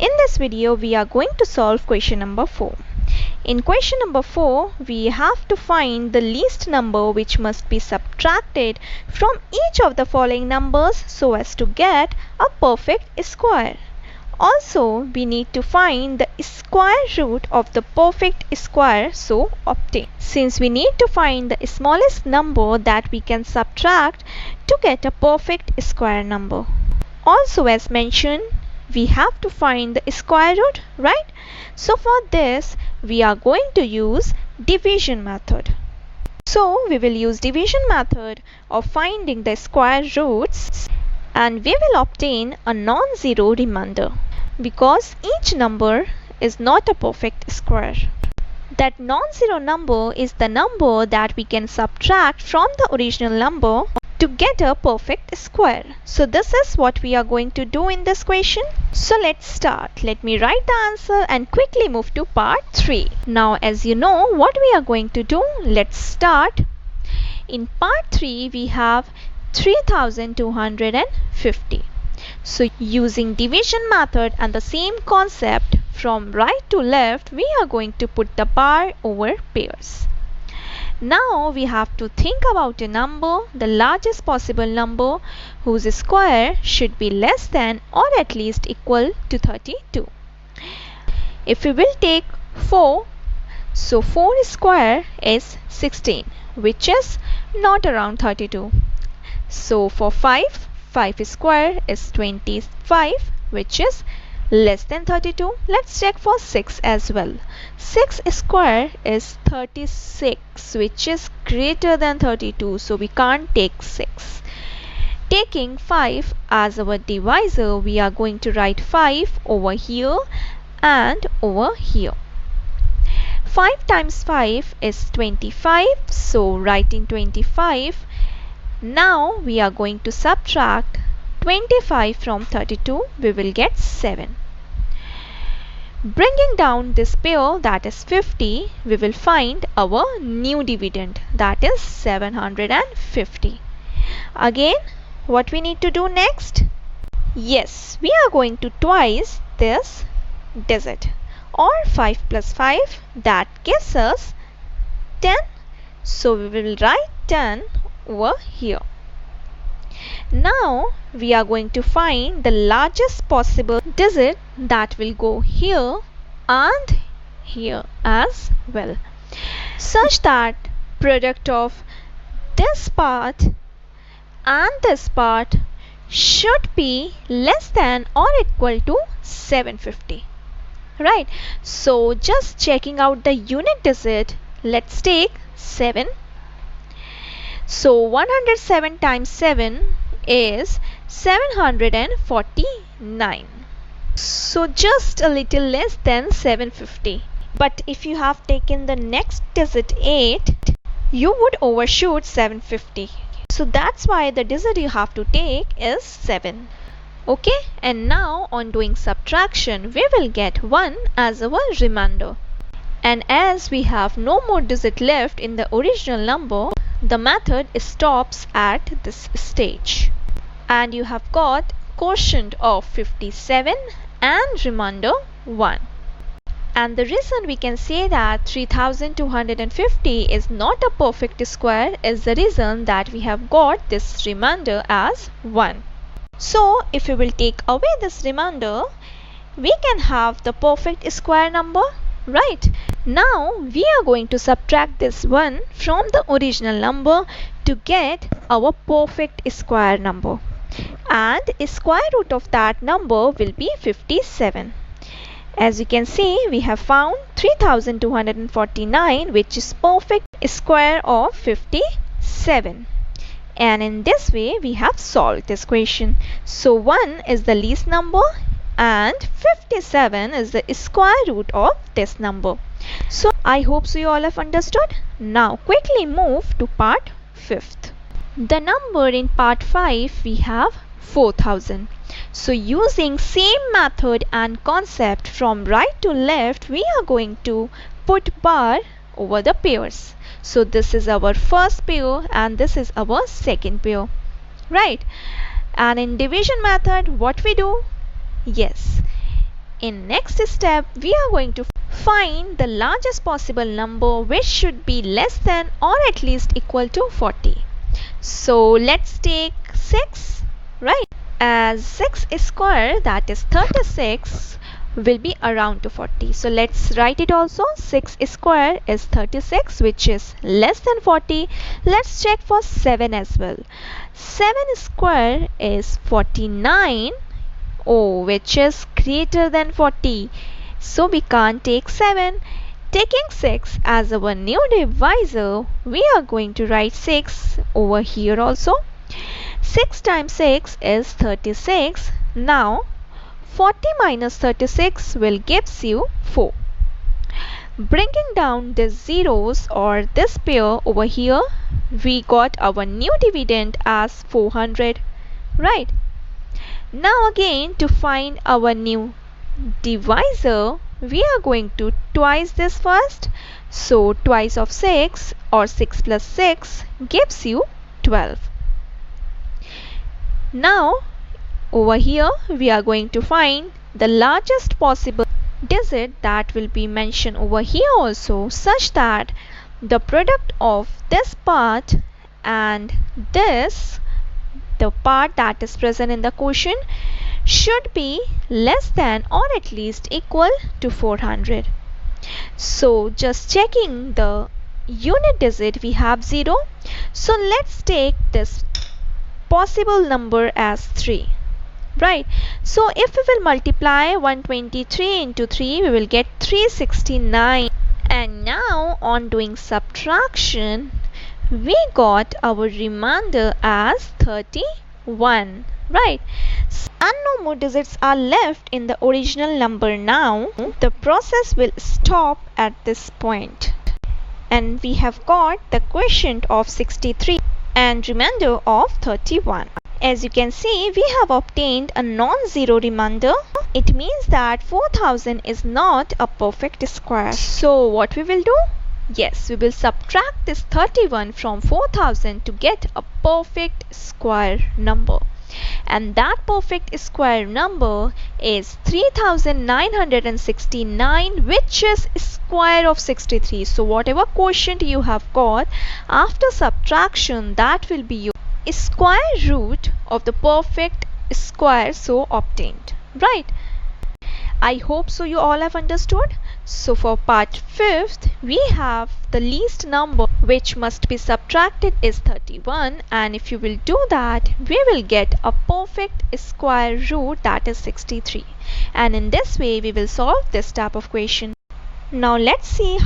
In this video, we are going to solve question number 4. In question number 4, we have to find the least number which must be subtracted from each of the following numbers so as to get a perfect square. Also, we need to find the square root of the perfect square so obtain. Since we need to find the smallest number that we can subtract to get a perfect square number. Also, as mentioned, we have to find the square root, right? So for this, we are going to use division method. So we will use division method of finding the square roots, and we will obtain a non-zero remainder because each number is not a perfect square. That non-zero number is the number that we can subtract from the original number to get a perfect square. So this is what we are going to do in this question. So let's start. Let me write the answer and quickly move to part 3. Now as you know what we are going to do, let's start. In part 3 we have 3250. So using division method and the same concept from right to left, we are going to put the bar over pairs. Now we have to think about a number, the largest possible number whose square should be less than or at least equal to 32. If we will take 4, so 4 square is 16, which is not around 32. So for 5 square is 25, which is less than 32. Let's check for 6 as well. 6 square is 36, which is greater than 32, so we can't take 6. Taking 5 as our divisor, we are going to write 5 over here and over here. 5 times 5 is 25, so writing 25. Now we are going to subtract 25 from 32, we will get 7. Bringing down this pair, that is 50, we will find our new dividend, that is 750. Again, what we need to do next? Yes, we are going to twice this digit, or 5 plus 5, that gives us 10. So we will write 10 over here. Now we are going to find the largest possible digit that will go here and here as well, such that product of this part and this part should be less than or equal to 750. Right? So just checking out the unit digit, let's take 7. So 107 times 7 is 749. So just a little less than 750. But if you have taken the next digit 8, you would overshoot 750. So that's why the digit you have to take is 7. Okay, and now on doing subtraction, we will get 1 as our remainder. And as we have no more digit left in the original number, the method stops at this stage. And you have got quotient of 57 and remainder 1. And the reason we can say that 3250 is not a perfect square is the reason that we have got this remainder as 1. So if we will take away this remainder, we can have the perfect square number. Right, now we are going to subtract this 1 from the original number to get our perfect square number, and square root of that number will be 57. As you can see, we have found 3249, which is perfect square of 57. And in this way we have solved this question. So 1 is the least number and 57 is the square root of this number. So I hope so you all have understood. Now quickly move to part 5th. The number in part 5 we have 4000. So using same method and concept from right to left, we are going to put bar over the pairs. So this is our first pair and this is our second pair. Right? And in division method, what we do? Yes, in next step we are going to find the largest possible number which should be less than or at least equal to 40. So let's take 6, right? As 6 square, that is 36, will be around to 40. So let's write it also. 6 square is 36, which is less than 40. Let's check for 7 as well. 7 square is 49, which is greater than 40. So we can't take 7. Taking 6 as our new divisor, we are going to write 6 over here also. 6 times 6 is 36. Now 40 minus 36 will gives you 4. Bringing down the zeros or this pair over here, we got our new dividend as 400, right? Now again, to find our new divisor, we are going to twice this first. So twice of 6 or 6 plus 6 gives you 12. Now over here we are going to find the largest possible digit that will be mentioned over here also, such that the product of this part and this, the part that is present in the quotient, should be less than or at least equal to 400. So just checking the unit digit, we have 0. So let's take this possible number as 3, right? So if we will multiply 123 into 3, we will get 369. And now on doing subtraction, we got our remainder as 31, right? And no more digits are left in the original number now. The process will stop at this point. And we have got the quotient of 63 and remainder of 31. As you can see, we have obtained a non-zero remainder. It means that 4000 is not a perfect square. So what we will do? Yes, we will subtract this 31 from 4000 to get a perfect square number. And that perfect square number is 3969, which is square of 63. So whatever quotient you have got after subtraction, that will be your square root of the perfect square so obtained, right? I hope so you all have understood. So for part 5th, we have the least number which must be subtracted is 31, and if you will do that, we will get a perfect square root, that is 63. And in this way we will solve this type of question. Now let's see